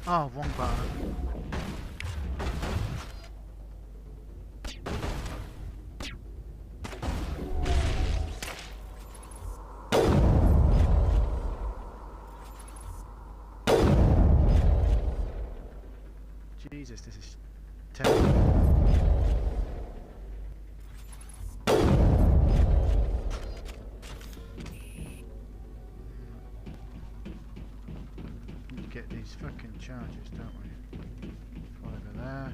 Oh, wrong button. Jesus, this is terrible. Get these fucking charges, don't we? Over there.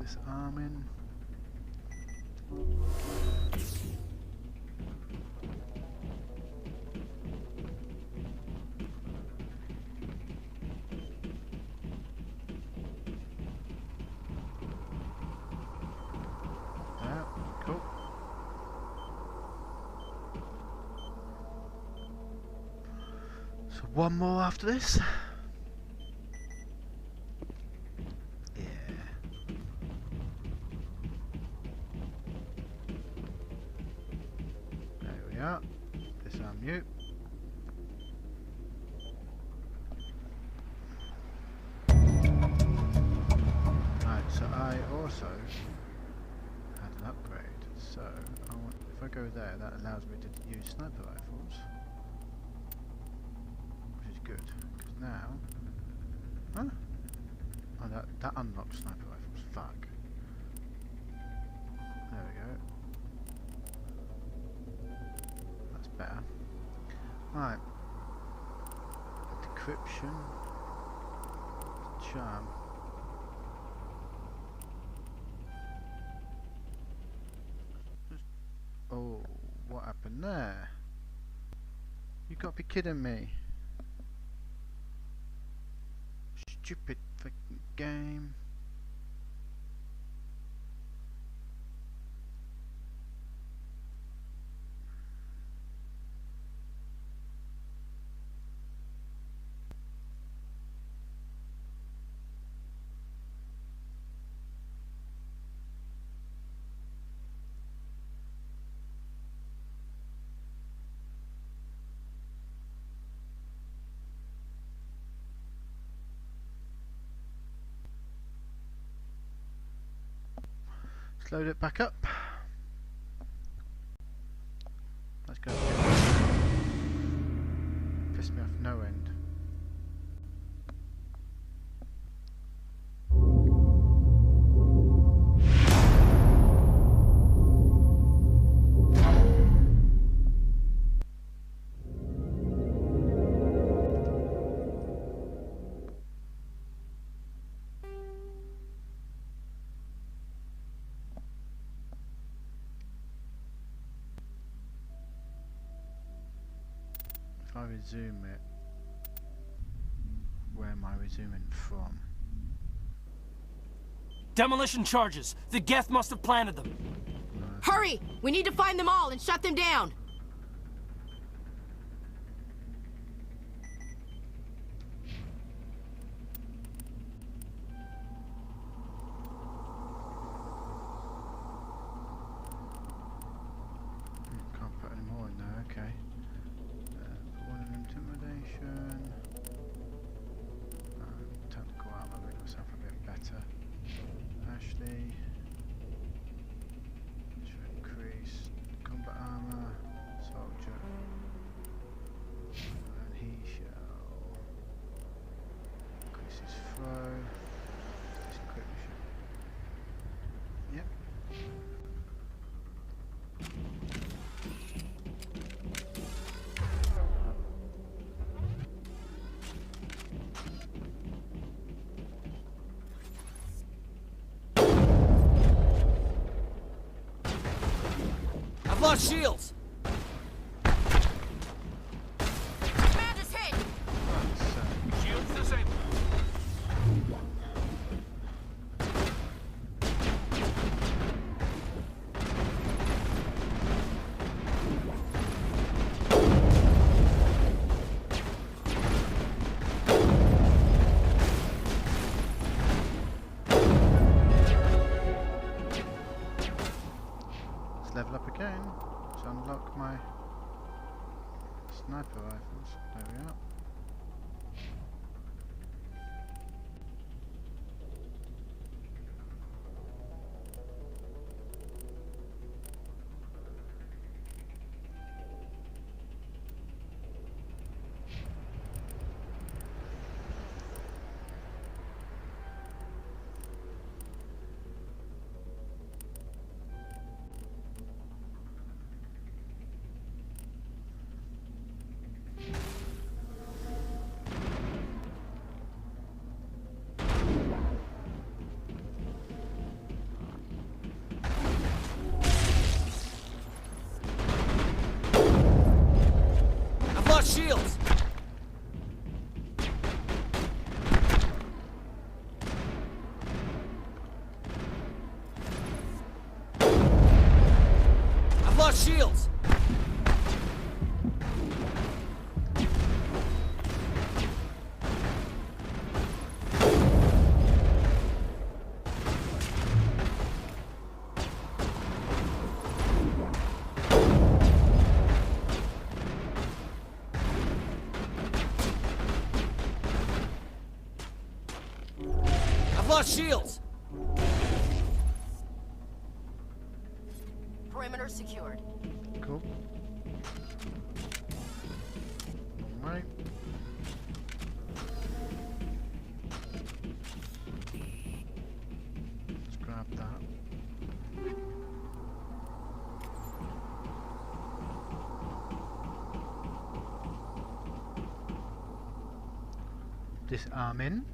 Disarming. Cool. So one more after this. Yeah. There we are. Disarm you. Right, so I also had an upgrade. So if I go there, that allows me to use sniper rifles, which is good. Because now, oh, that unlocks sniper rifles. Fuck. There we go. That's better. Right. Decryption. Charm. Oh, what happened nothing there. You gotta be kidding me. Stupid fucking game. Let's load it back up. Let's go. Pissed me off no end. If I resume it, where am I resuming from? Demolition charges. The Geth must have planted them. Hurry! We need to find them all and shut them down! Can't put any more in there, okay. One in intimidation. Tactical armor, make myself a bit better. Ashley. Should increase combat armor. Soldier. And he shall increase his throw. His quick shot. Yep. I've lost shields. Commander's hit! Shields disabled. Let's level up again to unlock my sniper rifles. There we are. I've lost shields. I've lost shields. I've lost shields. Perimeter secured. Cool. Alright. Let's grab that. Disarming.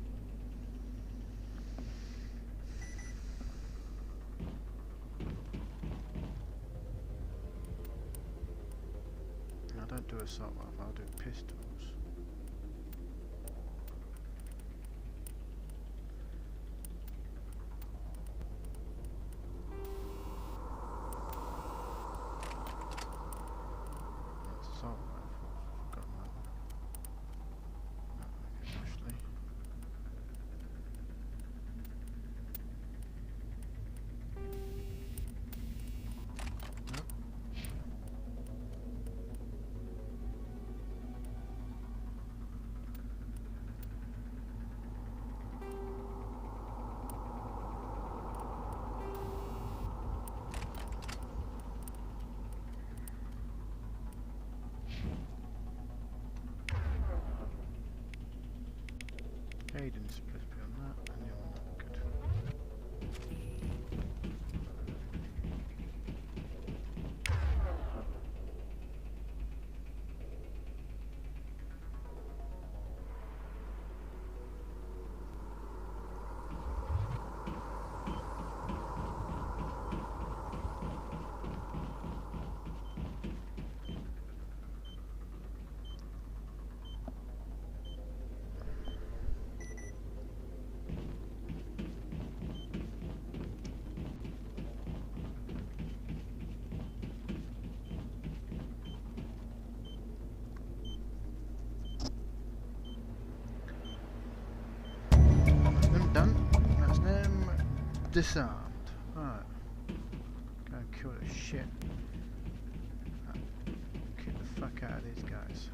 Don't do assault rifle, I'll do pistols. Assault rifles, got one. Ashley. Aiden's supposed to be on that, and you're on that. Good. Done. That's them disarmed. Right. Go and kill the shit. Kick the fuck out of these guys.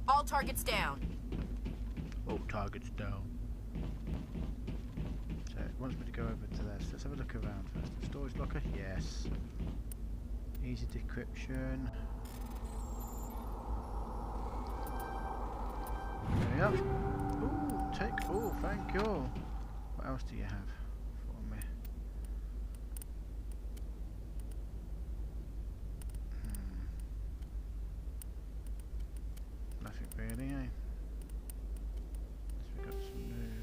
All targets down. All targets down. So it wants me to go over to this. Let's have a look around first. Storage locker? Yes. Easy decryption. There we go. Ooh, take. Oh, thank you. What else do you have for me? Nothing really, eh? So we got some new.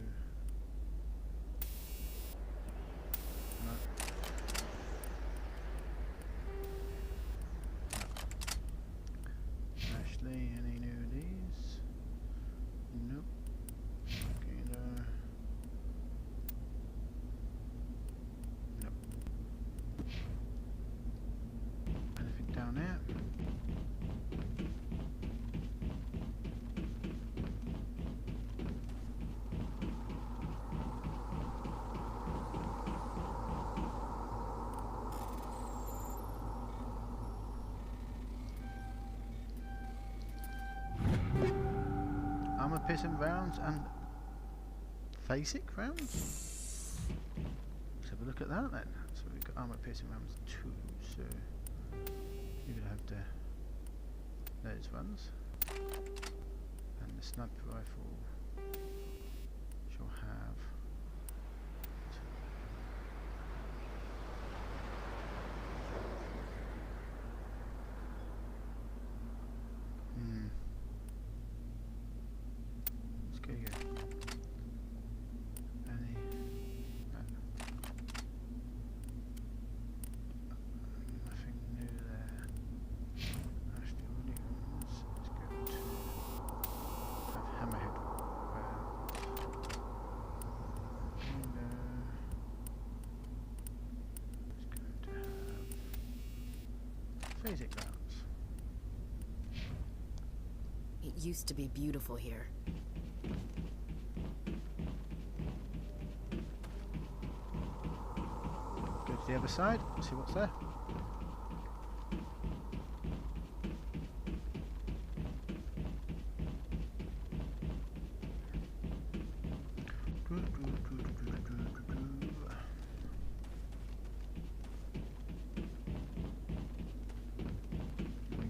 No. Ashley, any new of these? Nope. Okay, no. Nope. Anything down there? Armor piercing rounds and phasic rounds? Let's have a look at that then. So we've got armor piercing rounds 2, so you're gonna have those ones. And the sniper rifle shall have let's go here. Any no. Nothing new there. Ashley Williams is going to have hammerhead rounds. Bingo. Is going to have phasic rounds. It used to be beautiful here. Go to the other side, see what's there.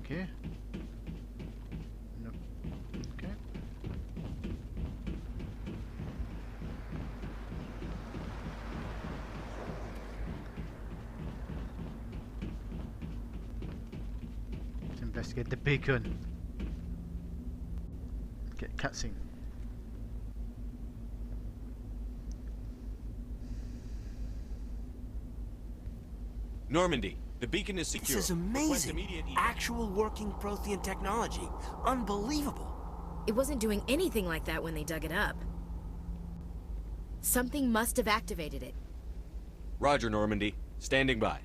here? No. Okay. Let's investigate the beacon. Get cutscene. Normandy, the beacon is secure. This is amazing. Actual working Prothean technology. Unbelievable. It wasn't doing anything like that when they dug it up. Something must have activated it. Roger, Normandy. Standing by.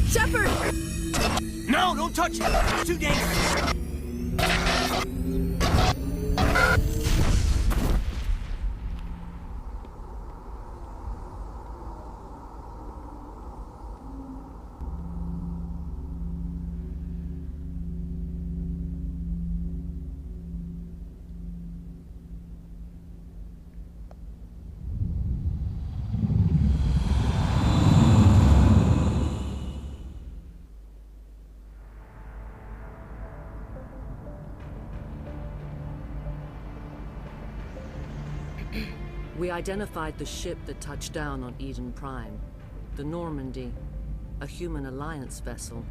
Shepard! No, don't touch it! It's too dangerous! We identified the ship that touched down on Eden Prime. The Normandy, a human alliance vessel.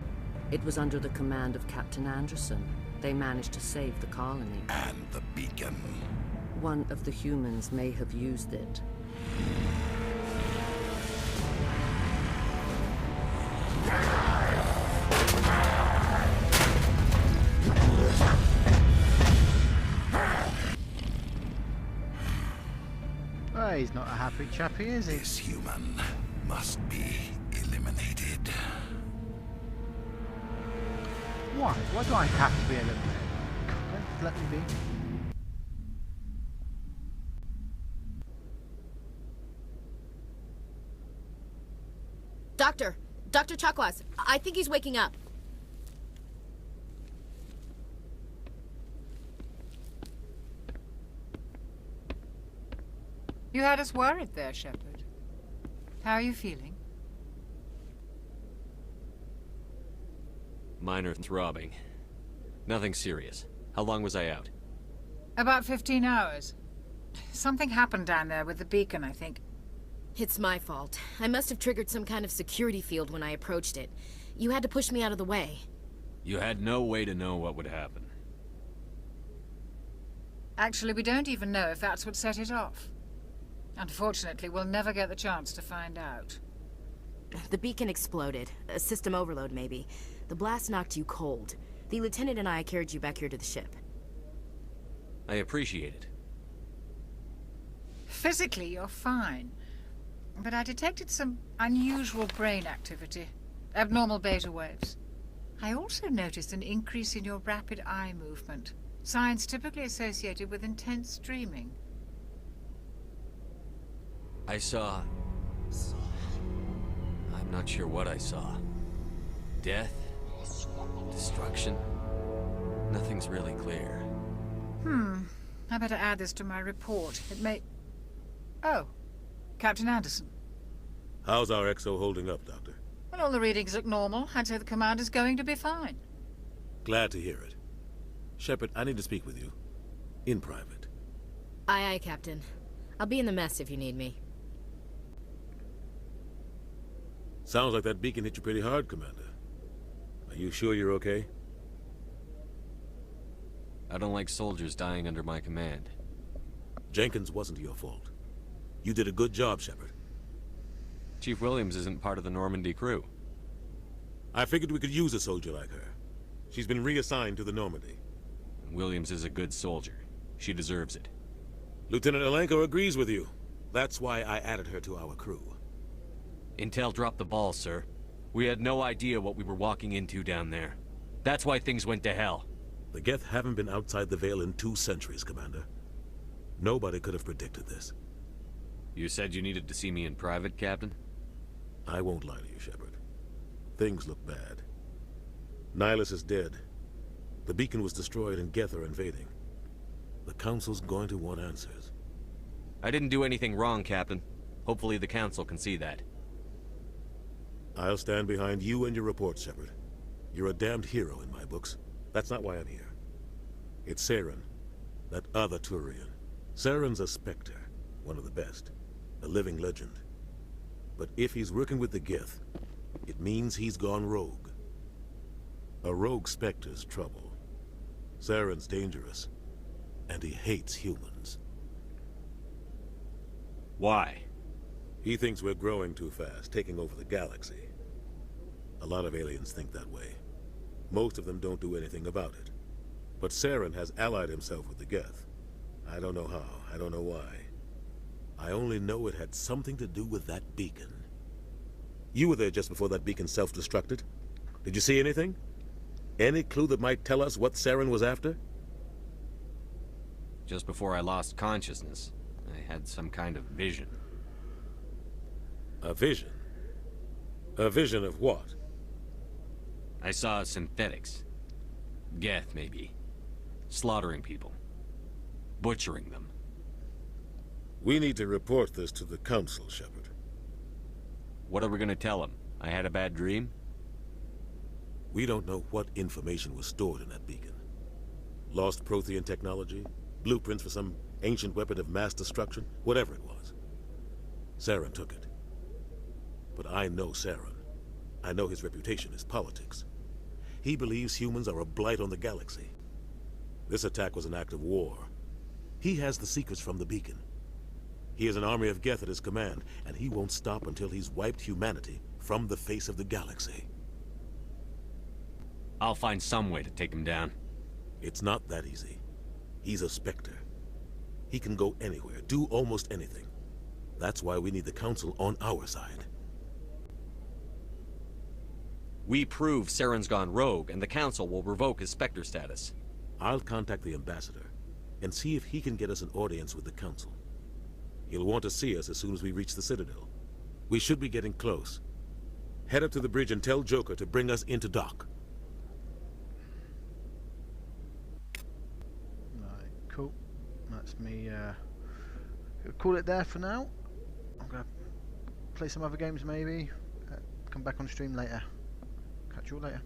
It was under the command of Captain Anderson. They managed to save the colony. And the beacon. One of the humans may have used it. Well, he's not a happy chappy, is he? This human must be eliminated. Why? Why do I have to be eliminated? Don't let me be. Dr. Chakwas, I think he's waking up. You had us worried there, Shepard. How are you feeling? Minor throbbing. Nothing serious. How long was I out? About 15 hours. Something happened down there with the beacon, I think. It's my fault. I must have triggered some kind of security field when I approached it. You had to push me out of the way. You had no way to know what would happen. Actually, we don't even know if that's what set it off. Unfortunately, we'll never get the chance to find out. The beacon exploded. A system overload, maybe. The blast knocked you cold. The lieutenant and I carried you back here to the ship. I appreciate it. Physically, you're fine. But I detected some unusual brain activity. Abnormal beta waves. I also noticed an increase in your rapid eye movement. Signs typically associated with intense dreaming. I saw... I'm not sure what I saw. Death? Destruction? Nothing's really clear. I better add this to my report. It may... Oh. Captain Anderson. How's our XO holding up, Doctor? Well, all the readings look normal. I'd say the commander's going to be fine. Glad to hear it. Shepard, I need to speak with you. In private. Aye, aye, Captain. I'll be in the mess if you need me. Sounds like that beacon hit you pretty hard, Commander. Are you sure you're okay? I don't like soldiers dying under my command. Jenkins wasn't your fault. You did a good job, Shepard. Chief Williams isn't part of the Normandy crew. I figured we could use a soldier like her. She's been reassigned to the Normandy. Williams is a good soldier. She deserves it. Lieutenant Alenko agrees with you. That's why I added her to our crew. Intel dropped the ball, sir. We had no idea what we were walking into down there. That's why things went to hell. The Geth haven't been outside the Veil in 2 centuries, Commander. Nobody could have predicted this. You said you needed to see me in private, Captain? I won't lie to you, Shepard. Things look bad. Nihilus is dead. The beacon was destroyed and Geth are invading. The Council's going to want answers. I didn't do anything wrong, Captain. Hopefully the Council can see that. I'll stand behind you and your report, Shepard. You're a damned hero in my books. That's not why I'm here. It's Saren, that other Turian. Saren's a Spectre, one of the best. A living legend. But if he's working with the Geth, it means he's gone rogue. A rogue Spectre's trouble. Saren's dangerous, and he hates humans. Why? He thinks we're growing too fast, taking over the galaxy. A lot of aliens think that way. Most of them don't do anything about it. But Saren has allied himself with the Geth. I don't know how, I don't know why. I only know it had something to do with that beacon. You were there just before that beacon self-destructed. Did you see anything? Any clue that might tell us what Saren was after? Just before I lost consciousness, I had some kind of vision. A vision? A vision of what? I saw synthetics. Geth, maybe. Slaughtering people. Butchering them. We need to report this to the Council, Shepard. What are we gonna tell them? I had a bad dream? We don't know what information was stored in that beacon. Lost Prothean technology? Blueprints for some ancient weapon of mass destruction? Whatever it was. Saren took it. But I know Saren. I know his reputation is politics. He believes humans are a blight on the galaxy. This attack was an act of war. He has the secrets from the beacon. He has an army of Geth at his command, and he won't stop until he's wiped humanity from the face of the galaxy. I'll find some way to take him down. It's not that easy. He's a Spectre. He can go anywhere, do almost anything. That's why we need the Council on our side. We prove Saren's gone rogue, and the Council will revoke his Spectre status. I'll contact the Ambassador, and see if he can get us an audience with the Council. He'll want to see us as soon as we reach the Citadel. We should be getting close. Head up to the bridge and tell Joker to bring us into dock. Right, cool. That's me, call it there for now. I'm gonna play some other games maybe. Come back on stream later. Catch you all later.